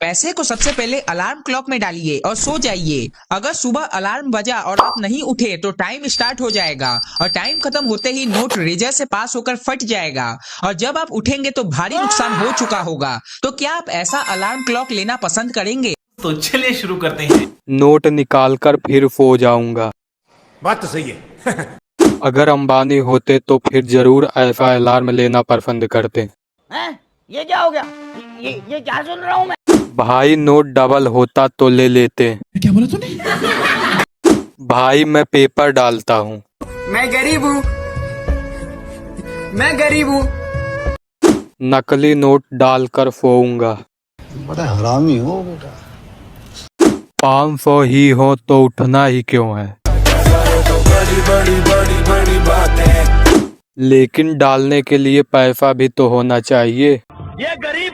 पैसे को सबसे पहले अलार्म क्लॉक में डालिए और सो जाइए। अगर सुबह अलार्म बजा और आप नहीं उठे तो टाइम स्टार्ट हो जाएगा और टाइम खत्म होते ही नोट रेजर से पास होकर फट जाएगा और जब आप उठेंगे तो भारी नुकसान हो चुका होगा। तो क्या आप ऐसा अलार्म क्लॉक लेना पसंद करेंगे? तो चलिए शुरू करते हैं। नोट निकाल कर फिर सो जाऊंगा। बात तो सही है। अगर अंबानी होते तो फिर जरूर ऐसा अलार्म लेना पसंद करते। हैं? ये क्या हो गया? ये क्या सुन रहा हूँ मैं? भाई नोट डबल होता तो ले लेते। क्या बोला तूने? भाई मैं पेपर डालता हूँ। मैं गरीब हूँ। मैं गरीब हूँ। नकली नोट डालकर सोऊंगा। बड़ा हरामी हो बेटा। 500 ही हो तो उठना ही क्यों है। लेकिन डालने के लिए पैसा भी तो होना चाहिए। ये गरीब